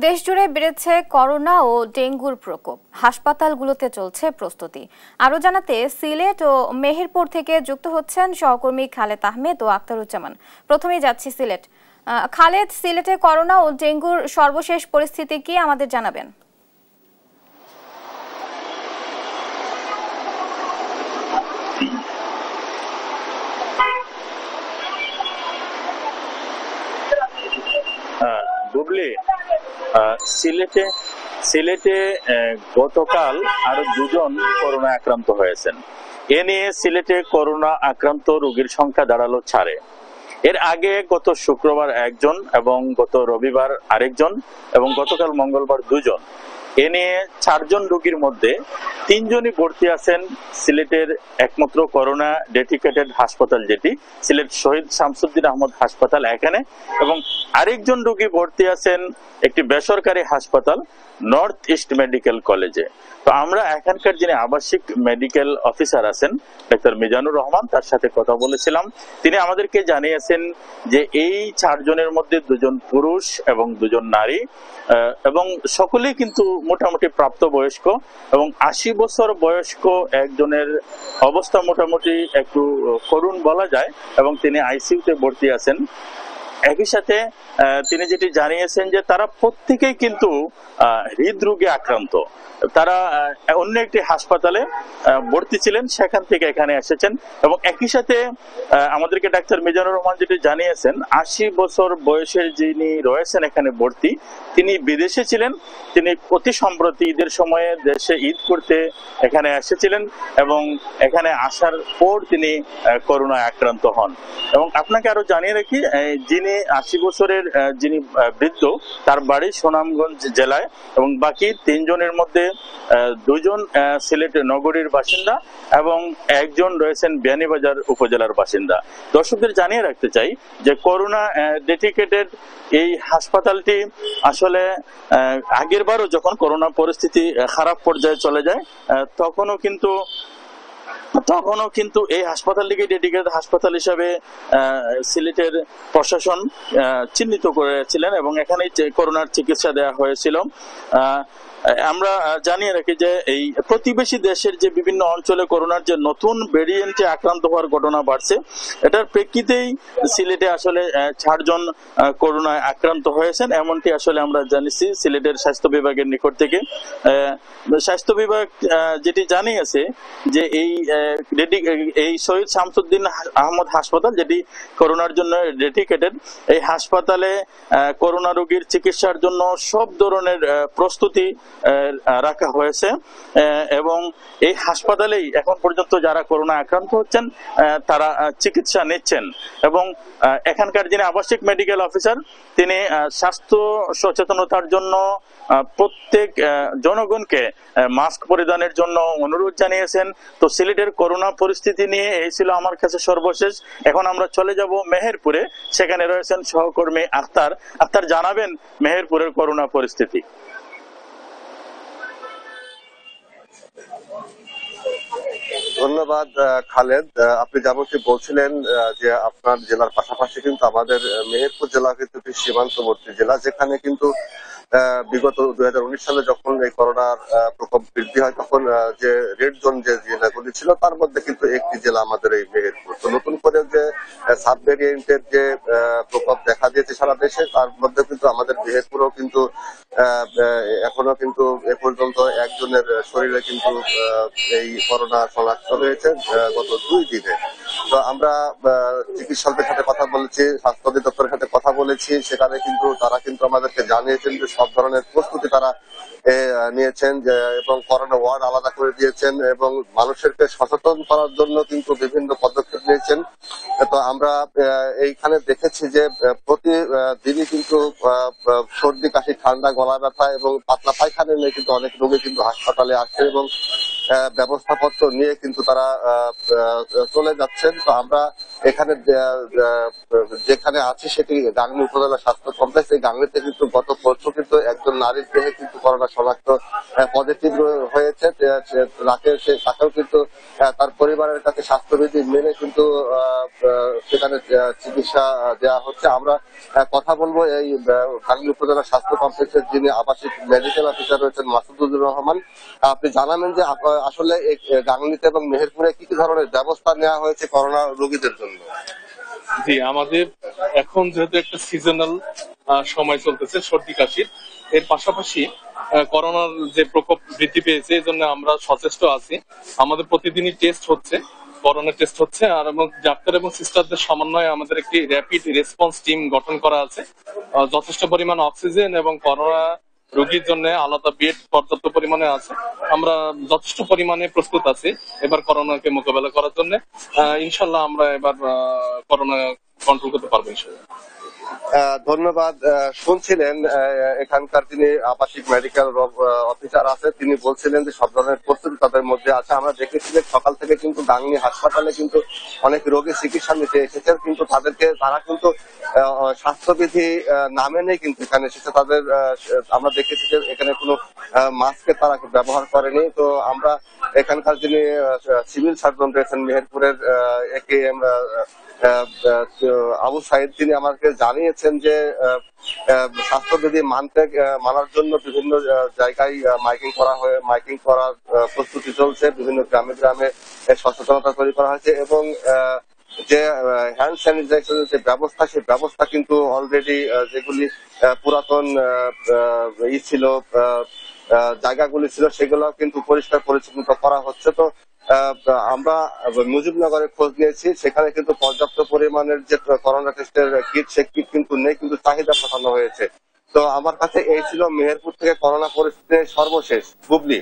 দেশ জুড়ে বেড়েছে করোনা ও ডেঙ্গুর প্রকোপ। হাসপাতালগুলোতে চলছে প্রস্তুতি। আরো জানাতে সিলেট ও মেহেরপুর থেকে যুক্ত হচ্ছেন সহকর্মী খালেদ আহমেদ ও আখতারুজ্জামান। প্রথমেই যাচ্ছি সিলেট। খালেদ, সিলেটে করোনা ও ডেঙ্গুর সর্বশেষ পরিস্থিতি কি আমাদের জানাবেন? বুবলি, সিলেটে সিলেটে গতকাল আরো দুজন করোনা আক্রান্ত হয়েছেন। এ নিয়ে সিলেটে করোনা আক্রান্ত রোগীর সংখ্যা দাঁড়ালো 4-এ। এর আগে গত শুক্রবার একজন এবং গত রবিবার আরেকজন এবং গতকাল মঙ্গলবার 2জন। এ নিয়ে 4 জন রোগীর মধ্যে 3 জনই ভর্তি আছেন সিলেটের একমাত্র করোনা ডেডিকেটেড হাসপাতাল, যেটি সিলেট শহীদ শামসুদ্দিন আহমদ হাসপাতাল এখানে, এবং আরেকজন রোগী ভর্তি আছেন একটি বেসরকারি হাসপাতাল নর্থ ইস্ট মেডিকেল কলেজে। তো আমরা এখানকার যিনি আবাসিক মেডিকেল অফিসার আছেন ডাক্তার মিজানুর রহমান, তার সাথে কথা বলেছিলাম। তিনি আমাদেরকে জানিয়েছেন যে এই 4 জনের মধ্যে 2 জন পুরুষ এবং 2 জন নারী, এবং সকলেই কিন্তু মোটামুটি প্রাপ্তবয়স্ক, এবং 80 বছর বয়স্ক একজনের অবস্থা মোটামুটি একটু করুণ বলা যায়, এবং তিনি আইসিইউতে ভর্তি আছেন। একই সাথে তিনি যেটি জানিয়েছেন যে তারা প্রত্যেকেই কিন্তু হৃদরোগে আক্রান্ত। তারা অন্য একটি হাসপাতালে ভর্তি ছিলেন, সেখান থেকে এখানে এসেছেন। এবং একই সাথে আমাদেরকে ডাক্তার মিজানুর রহমান যেটি জানিয়েছেন, 80 বছর বয়সের যিনি রয়েছেন এখানে ভর্তি, তিনি বিদেশে ছিলেন। তিনি অতি সম্প্রতি ঈদের সময়ে দেশে ঈদ করতে এখানে এসেছিলেন, এবং এখানে আসার পর তিনি করোনায় আক্রান্ত হন। এবং আপনাকে আরো জানিয়ে রাখি, যিনি 80 বছরের যিনি বৃদ্ধ, তার বাড়ি সুনামগঞ্জ জেলায়, এবং বাকি 3 জনের মধ্যে 2 জন সিলেট নগরীর বাসিন্দা এবং একজন রয়েছেন বিয়ানীবাজার উপজেলার বাসিন্দা। দর্শকদের জানিয়ে রাখতে চাই যে করোনা ডেডিকেটেড এই হাসপাতালটি আসলে আগের বারও যখন করোনা পরিস্থিতি খারাপ পর্যায়ে চলে যায় তখনও কিন্তু এই হাসপাতালটিকে ডেডিকেটেড হাসপাতাল হিসাবে সিলেটের প্রশাসন চিহ্নিত করেছিলেন, এবং এখানে করোনার চিকিৎসা দেওয়া হয়েছিল। আমরা জানিয়ে রাখি যে এই প্রতিবেশী দেশের যে বিভিন্ন অঞ্চলে করোনার যে নতুন ভেরিয়েন্টে আক্রান্ত হওয়ার ঘটনা বাড়ছে, এটার প্রেক্ষিতেই সিলেটে আসলে 4 জন করোনায় আক্রান্ত হয়েছেন, এমনটি আসলে আমরা জানিয়েছি সিলেটের স্বাস্থ্য বিভাগের নিকট থেকে। স্বাস্থ্য বিভাগ যেটি জানিয়েছে যে এই শহীদ শামসুদ্দিন আহমদ হাসপাতাল, যেটি করোনার জন্য ডেডিকেটেড, এই হাসপাতালে করোনা রোগীর চিকিৎসার জন্য সব ধরনের প্রস্তুতি রাখা হয়েছে, এবং এই হাসপাতালেই এখন পর্যন্ত যারা করোনা আক্রান্ত হচ্ছেন তারা চিকিৎসা নিচ্ছেন। এবং এখানকার যিনি আবাসিক মেডিকেল অফিসার, তিনি স্বাস্থ্য সচেতনতার জন্য প্রত্যেক জনগণকে মাস্ক পরিধানের জন্য অনুরোধ জানিয়েছেন। তো সিলেটের করোনা পরিস্থিতি নিয়ে এই ছিল আমার কাছে সর্বশেষ। এখন আমরা চলে যাব মেহেরপুরে, সেখানে রয়েছেন সহকর্মী আখতার। আখতার, জানাবেন মেহেরপুরের করোনা পরিস্থিতি। ধন্যবাদ খালেদ। আপনি যেমনটি বলছিলেন যে আপনার জেলার পাশাপাশি কিন্তু আমাদের মেহেরপুর জেলা কিন্তু একটি সীমান্তবর্তী জেলা, যেখানে কিন্তু বিগত 2019 সালে যখন এই করোনার প্রকোপ বৃদ্ধি হয় তখন যে রেড জোন যে জেলাগুলি ছিল তার মধ্যে কিন্তু একটি জেলা আমাদের এই মেহেরপুর। তো নতুন করে যে সাব ভেরিয়েন্টের যে প্রকোপ দেখা দিয়েছে সারা দেশে, তার মধ্যে কিন্তু আমাদের মেহেরপুরেও কিন্তু এখনো কিন্তু এ পর্যন্ত একজনের শরীরে কিন্তু এই করোনা শনাক্ত হয়েছে গত 2 দিনে। তো আমরা চিকিৎসকদের সাথে কথা বলেছি, স্বাস্থ্য অধিদপ্তরের সাথে কথা বলেছি, সেখানে কিন্তু তারা কিন্তু আমাদেরকে জানিয়েছেন যে সব ধরনের প্রস্তুতি তারা নিয়েছেন, এবং করোনা ওয়ার্ড আলাদা করে দিয়েছেন, এবং মানুষকে সচেতন করার জন্য কিন্তু বিভিন্ন পদক্ষেপ নিয়েছেন। তো আমরা এইখানে দেখেছি যে প্রতিদিনই কিন্তু সর্দি কাশি ঠান্ডা গলা ব্যথা এবং পাতলা পায়খানা নিয়ে কিন্তু অনেক রোগী কিন্তু হাসপাতালে আসে, এবং ব্যবস্থাপত্র নিয়ে কিন্তু তারা চলে যাচ্ছেন। তো আমরা এখানে যেখানে আছি সেটি গাংনী উপজেলা স্বাস্থ্য কমপ্লেক্স। এই গাংনীতে কিন্তু গত পরশু কিন্তু একজন নারীর দেহে কিন্তু করোনা শনাক্ত পজিটিভ হয়েছে। তাকেও কিন্তু তার পরিবারের কাছে স্বাস্থ্যবিধি মেনে কিন্তু সেখানে চিকিৎসা দেওয়া হচ্ছে। আমরা কথা বলবো এই গাংনী উপজেলা স্বাস্থ্য কমপ্লেক্সের যিনি আবাসিক মেডিকেল অফিসার রয়েছেন মাসুদুর রহমান। আপনি জানাবেন যে আসলে গাংনীতে এবং মেহেরপুরে কি কি ধরনের ব্যবস্থা নেওয়া হয়েছে করোনা রোগীদের জন্য? জি, আমাদের এখন যেহেতু একটা সিজনাল সময় চলতেছে সর্দি কাশির, এর পাশাপাশি করোনার যে প্রকোপ বৃদ্ধি পেয়েছে এই জন্য আমরা সচেষ্ট আছি। আমাদের প্রতিদিনই টেস্ট হচ্ছে, করোনা টেস্ট হচ্ছে, আর এবং ডাক্তার এবং সিস্টারদের সমন্বয়ে আমাদের একটি র্যাপিড রেসপন্স টিম গঠন করা আছে। যথেষ্ট পরিমাণ অক্সিজেন এবং করোনা রোগীর জন্য আলাদা বেড পর্যাপ্ত পরিমাণে আছে। আমরা যথেষ্ট পরিমাণে প্রস্তুত আছি এবার করোনাকে মোকাবেলা করার জন্য। ইনশাল্লাহ আমরা এবার করোনা কন্ট্রোল করতে পারবো ইনশাল্লাহ। ধন্যবাদ। শুনছিলেন এখানকার যিনি আবাসিক মেডিকেল অফিসার আছে, তিনি বলছিলেন যে সব ধরনের প্রস্তুতি তাদের মধ্যে আছে। আমরা দেখেছি যে সকাল থেকে কিন্তু গাংনী হাসপাতালে কিন্তু অনেক রোগী চিকিৎসা নিতে এসেছেন, কিন্তু তারা কিন্তু স্বাস্থ্যবিধি নামে নেই কিন্তু এখানে এসেছে। তাদের আমরা দেখেছি যে এখানে কোনো মাস্কের তারা ব্যবহার করেনি। তো আমরা এখানকার যিনি সিভিল সার্জন রয়েছেন মেহেরপুরের AKM আবু সাইদ, তিনি আমাকে জানিয়েছেন যে স্বাস্থ্যবিধি মানার জন্য বিভিন্ন জায়গায় মাইকিং করার প্রস্তুতি চলছে। বিভিন্ন গ্রামে গ্রামে সচেতনতা তৈরি করা হয়েছে এবং যে হ্যান্ড স্যানিটাইজেশনের যে ব্যবস্থা, সেই ব্যবস্থা কিন্তু অলরেডি যেগুলি পুরাতন ছিল জায়গাগুলি ছিল সেগুলো কিন্তু পরিষ্কার পরিচ্ছন্ন করা হচ্ছে। তো আমরা মুজিবনগরে খোঁজ নিয়েছি, সেখানে কিন্তু পর্যাপ্ত পরিমাণের যে করোনা টেস্টের কিট, সে কিট কিন্তু নেই, কিন্তু চাহিদা পাঠানো হয়েছে। তো আমার কাছে এই ছিল মেহেরপুর থেকে করোনা পরিস্থিতির সর্বশেষ। বুবলি।